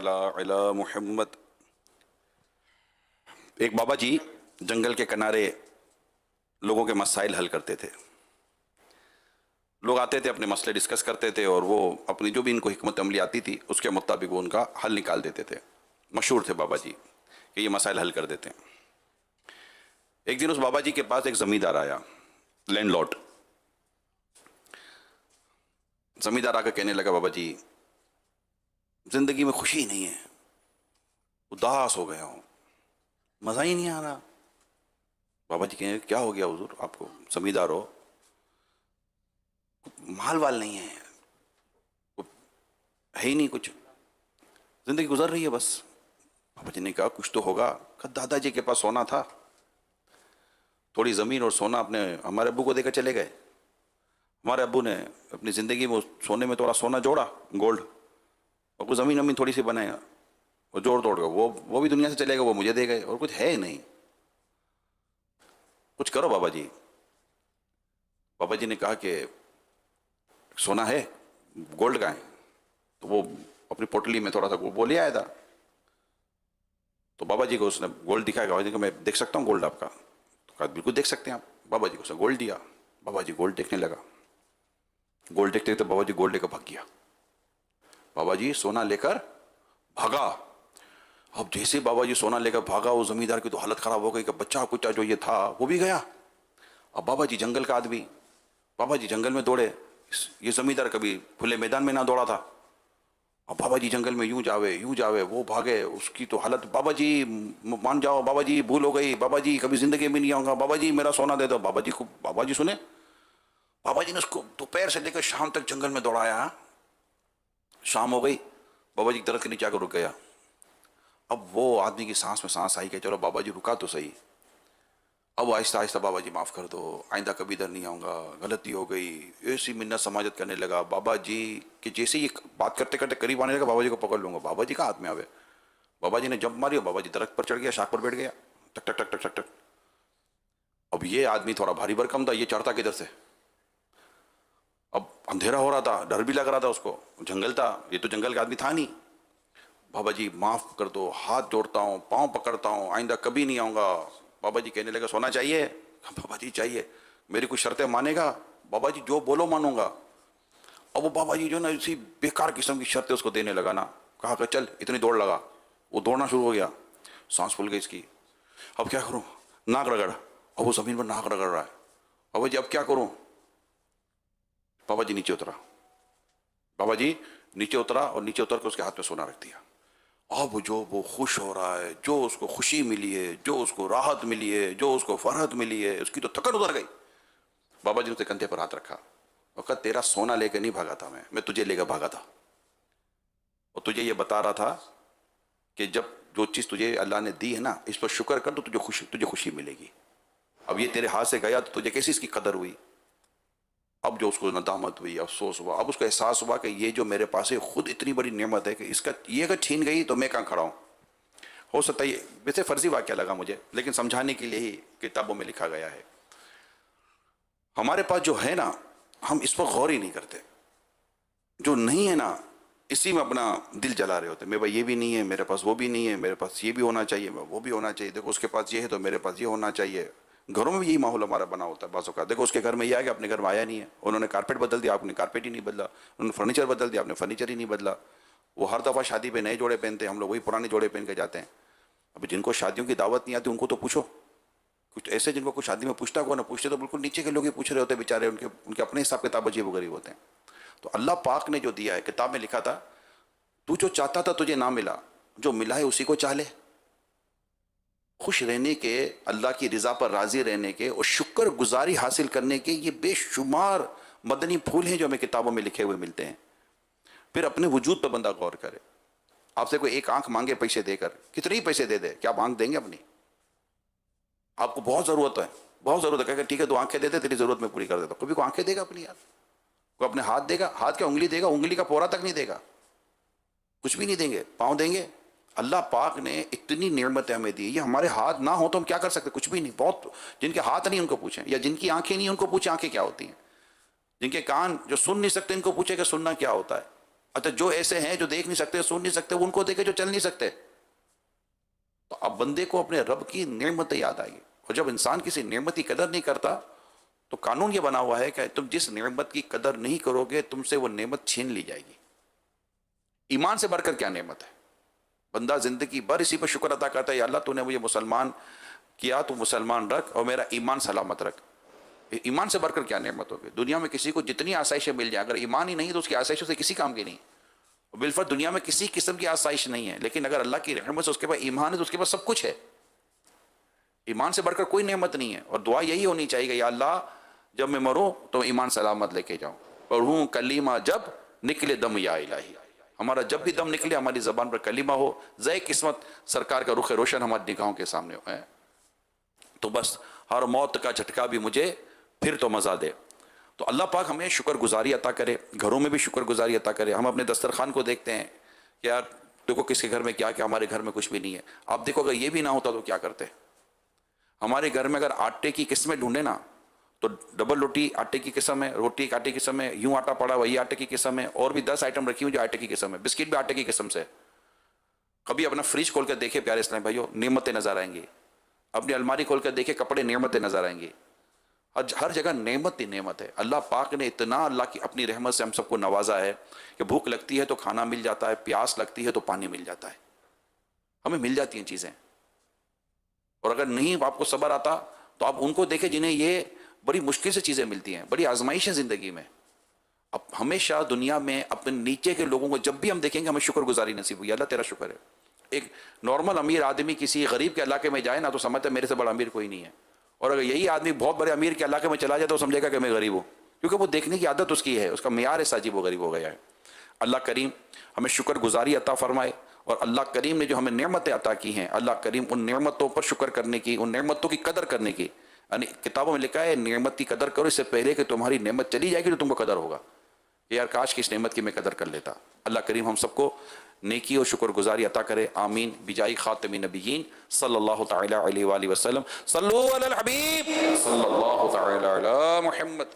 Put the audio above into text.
अला मुहम्मद। एक बाबा जी जंगल के किनारे लोगों के मसाइल हल करते थे। लोग आते थे, अपने मसले डिस्कस करते थे और वो अपनी जो भी इनको हिकमत अमली आती थी उसके मुताबिक वो उनका हल निकाल देते थे। मशहूर थे बाबा जी कि ये मसाइल हल कर देते हैं। एक दिन उस बाबा जी के पास एक जमींदार आया, लैंडलॉर्ड। जमींदार आकर कहने लगा, बाबा जी जिंदगी में खुशी नहीं है, उदास हो गया हूं, मजा ही नहीं आ रहा। बाबा जी कहें, क्या हो गया हुजूर, आपको जमींदार हो, माल वाल नहीं है, है ही नहीं कुछ, जिंदगी गुजर रही है बस। बाबा जी ने कहा, कुछ तो होगा। कहा, दादाजी के पास सोना था, थोड़ी जमीन और सोना अपने हमारे अब्बू को देकर चले गए। हमारे अब्बू ने अपनी जिंदगी में सोने में थोड़ा सोना जोड़ा, गोल्ड, और कुछ जमीन वमीन थोड़ी सी बनाया और जोड़ तोड़ कर वो भी दुनिया से चले गए, वो मुझे दे गए, और कुछ है नहीं। कुछ करो बाबा जी। बाबा जी ने कहा कि सोना है, गोल्ड का है, तो वो अपनी पोटली में थोड़ा सा वो ले आया था। तो बाबा जी को उसने गोल्ड दिखाया। बाबा जी को, मैं देख सकता हूँ गोल्ड आपका? तो कहा, बिल्कुल देख सकते हैं आप। बाबा जी को उसने गोल्ड दिया। बाबा जी गोल्ड देखने लगा। गोल्ड देखते तो बाबा जी गोल्ड लेकर भाग गया। बाबा जी सोना लेकर भागा। अब जैसे बाबा जी सोना लेकर भागा, वो जमींदार की तो हालत खराब हो गई कि बच्चा कुच्चा जो ये था वो भी गया। अब बाबा जी जंगल का आदमी, बाबा जी जंगल में दौड़े। ये जमींदार कभी खुले मैदान में ना दौड़ा था। अब बाबा जी जंगल में यूं जावे वो भागे, उसकी तो हालत, बाबा जी मान जाओ, बाबा जी भूल हो गई, बाबा जी कभी जिंदगी में नहीं आऊंगा, बाबा जी मेरा सोना दे दो। बाबा जी को, बाबा जी सुने, बाबा जी ने उसको दोपहर से लेकर शाम तक जंगल में दौड़ाया। शाम हो गई, बाबा जी दरख्त के नीचे आकर रुक गया। अब वो आदमी की सांस में सांस आई कि चलो बाबा जी रुका तो सही। अब आहिस्ता आहिस्ता, बाबा जी माफ़ कर दो, आइंदा कभी इधर नहीं आऊँगा, गलती हो गई, ऐसी मिन्नत समाजत करने लगा। बाबा जी कि जैसे ही बात करते करते करीब आने लगा, बाबा जी को पकड़ लूँगा। बाबा जी का हाथ में आवे। बाबा जी ने जंप मारी और बाबा जी दरख्त पर चढ़ गया, शाख पर बैठ गया। टक टक टक टक टक टक। अब ये आदमी थोड़ा भारी भरकम था, ये चढ़ता किधर से? अब अंधेरा हो रहा था, डर भी लग रहा था उसको, जंगल था, ये तो जंगल का आदमी था नहीं। बाबा जी माफ़ कर दो, हाथ जोड़ता हूँ, पाँव पकड़ता हूँ, आइंदा कभी नहीं आऊँगा। बाबा जी कहने लगा, सोना चाहिए? बाबा जी चाहिए। मेरी कुछ शर्तें मानेगा? बाबा जी जो बोलो मानूंगा। अब वो बाबा जी जो ना इसी बेकार किस्म की शर्तें उसको देने लगा ना। कहा कि चल इतनी दौड़ लगा। वो दौड़ना शुरू हो गया, सांस फूल गई इसकी। अब क्या करूं? नाक रगड़। अब वो जमीन पर नाक रगड़ रहा है। बाबा जी अब क्या करूं? बाबा जी नीचे उतरा। बाबा जी नीचे उतरा और नीचे उतर के उसके हाथ में सोना रख दिया। अब जो वो खुश हो रहा है, जो उसको खुशी मिली है, जो उसको राहत मिली है, जो उसको फरहत मिली है, उसकी तो थकन उतर गई। बाबा जी ने उसके कंधे पर हाथ रखा और कहा, तेरा सोना लेकर नहीं भागा था मैं तुझे लेकर भागा था। और तुझे ये बता रहा था कि जब जो चीज़ तुझे अल्लाह ने दी है ना, इस पर शुक्र कर तो तुझे खुशी मिलेगी। अब ये तेरे हाथ से गया तो तुझे कैसी इसकी कदर हुई? अब जो उसको नदामत हुई, अफसोस हुआ, अब उसको एहसास हुआ कि ये जो मेरे पास है खुद इतनी बड़ी नेमत है कि इसका ये अगर छीन गई तो मैं कहाँ खड़ा हूँ। हो सकता है, वैसे फर्जी वाक्य लगा मुझे, लेकिन समझाने के लिए ही किताबों में लिखा गया है। हमारे पास जो है ना, हम इस पर गौर ही नहीं करते। जो नहीं है ना, इसी में अपना दिल जला रहे होते। मेरे पास ये भी नहीं है, मेरे पास वो भी नहीं है, मेरे पास ये भी होना चाहिए, वो भी होना चाहिए, देखो उसके पास ये है तो मेरे पास ये होना चाहिए। घरों में भी यही माहौल हमारा बना होता है बाज़ों का। देखो उसके घर में ये आ गया, अपने घर में आया नहीं है, उन्होंने कारपेट बदल दिया, आपने कारपेट ही नहीं बदला, उन्होंने फर्नीचर बदल दिया, आपने फर्नीचर ही नहीं बदला। वो हर दफ़ा शादी पे नए जोड़े पहनते हैं, हम लोग वही पुराने जोड़े पहन के जाते हैं। अभी जिनको शादियों की दावत नहीं आती उनको तो पूछो। कुछ ऐसे जिनको कुछ शादी में पूछता को ना पूछते तो बिल्कुल नीचे के लोग ही पूछ रहे होते बेचारे, उनके अपने हिसाब किताब अजीब गरीब होते हैं। तो अल्लाह पाक ने जो दिया है, किताब में लिखा था, तू जो चाहता था तुझे ना मिला, जो मिला है उसी को चाह ले। खुश रहने के, अल्लाह की रज़ा पर राज़ी रहने के और शुक्र गुजारी हासिल करने के ये बेशुमार मदनी फूल हैं जो हमें किताबों में लिखे हुए मिलते हैं। फिर अपने वजूद पर बंदा गौर करे। आपसे कोई एक आंख मांगे पैसे देकर, कितने ही पैसे दे दे, क्या आप आंख देंगे अपनी? आपको बहुत ज़रूरत है, बहुत ज़रूरत है, ठीक है दो आंखें दे दे, तेरी ज़रूरत में पूरी कर देता। कभी को आंखें देगा अपनी यार? कोई अपने हाथ देगा? हाथ क्या उंगली देगा? उंगली का पोरा तक नहीं देगा, कुछ भी नहीं देंगे। पाँव देंगे? अल्लाह पाक ने इतनी नेमतें हमें दी, ये हमारे हाथ ना हो तो हम क्या कर सकते? कुछ भी नहीं। बहुत जिनके हाथ नहीं उनको पूछें, या जिनकी आंखें नहीं उनको पूछें आंखें क्या होती हैं। जिनके कान जो सुन नहीं सकते इनको पूछे कि सुनना क्या होता है। अच्छा, जो ऐसे हैं जो देख नहीं सकते, सुन नहीं सकते, उनको देखे जो चल नहीं सकते। तो अब बंदे को अपने रब की नेमतें याद आएगी। और जब इंसान किसी नेमत की कदर नहीं करता तो कानून ये बना हुआ है कि तुम जिस नेमत की कदर नहीं करोगे तुमसे वो नेमत छीन ली जाएगी। ईमान से बढ़कर क्या नेमत है। बंदा जिंदगी भर इसी पर शुक्र अदा करता है, या अल्लाह तूने मुझे मुसलमान किया, तो मुसलमान रख और मेरा ईमान सलामत रख। ईमान से बढ़कर क्या नेमत होगी। दुनिया में किसी को जितनी आसाइशें मिल जाए, अगर ईमान ही नहीं तो उसकी आसाइशों से किसी काम की नहीं। बिलफर दुनिया में किसी किस्म की आसाइश नहीं है, लेकिन अगर अल्लाह की रहमत से उसके पास ईमान है तो उसके पास सब कुछ है। ईमान से बढ़कर कोई नेमत नहीं है। और दुआ यही होनी चाहिए, या अल्लाह जब मैं मरूं तो ईमान सलामत लेके जाऊं, पढ़ूं कलीमा जब निकले दम या इलाही। हमारा जब भी दम निकले हमारी जबान पर कलीमा हो, ज़य किस्मत सरकार का रुख रोशन हमारी निगाहों के सामने हो। तो बस हर मौत का झटका भी मुझे फिर तो मज़ा दे। तो अल्लाह पाक हमें शुक्रगुजारी अता करे, घरों में भी शुक्रगुजारी अता करे। हम अपने दस्तरखान को देखते हैं, यार देखो किसके घर में क्या क्या, हमारे घर में कुछ भी नहीं है। आप देखो अगर ये भी ना होता तो क्या करते। हमारे घर में अगर आटे की किस्में ढूंढे ना तो डबल रोटी आटे की किस्म है, रोटी एक आटे की किस्म है, यूं आटा पड़ा वही आटे की किस्म है, और भी 10 आइटम रखी हुई जो आटे की किस्म है, बिस्किट भी आटे की किस्म से। कभी अपना फ्रिज खोल कर देखे प्यारे इस्लामी भाइयों, नेमतें नजर आएंगी। अपनी अलमारी खोल कर देखे, कपड़े, नेमतें नजर आएंगी। हर जगह नेमत ही नेमत है। अल्लाह पाक ने इतना अल्लाह की अपनी रहमत से हम सबको नवाजा है कि भूख लगती है तो खाना मिल जाता है, प्यास लगती है तो पानी मिल जाता है, हमें मिल जाती हैं चीज़ें। और अगर नहीं आपको सब्र आता तो आप उनको देखें जिन्हें ये बड़ी मुश्किल से चीज़ें मिलती हैं, बड़ी आजमाइश है ज़िंदगी में। अब हमेशा दुनिया में अपने नीचे के लोगों को जब भी हम देखेंगे हमें शुक्रगुजारी नसीब हुई, अल्लाह तेरा शुक्र है। एक नॉर्मल अमीर आदमी किसी गरीब के इलाके में जाए ना तो समझता है मेरे से बड़ा अमीर कोई नहीं है। और अगर यही आदमी बहुत बड़े अमीर के इलाके में चला जाए तो समझेगा कि मैं गरीब हूँ, क्योंकि वो देखने की आदत उसकी है, उसका मेयार ऐसा अजीब वो गरीब हो गया है। अल्लाह करीम हमें शुक्रगुजारी अता फरमाए, और अल्लाह करीम ने जो हमें नेमतें अता की हैं, अल्लाह करीम उन नेमतों पर शुक्र करने की, उन नेमतों की कदर करने की, यानी किताबों में लिखा है नेमत की कदर करो इससे पहले कि तुम्हारी नेमत चली जाएगी तो तुमको कदर होगा। यार काश की इस नेमत की मैं कदर कर लेता। अल्लाह करीम हम सबको नेकी और शुक्रगुजारी अता करे, आमीन। बिजाई खातमी नबीयीन सल्लल्लाहु तआला अलैहि वसल्लम। सल्लु अलल हबीब सल्लल्लाहु तआला अला मुहम्मद।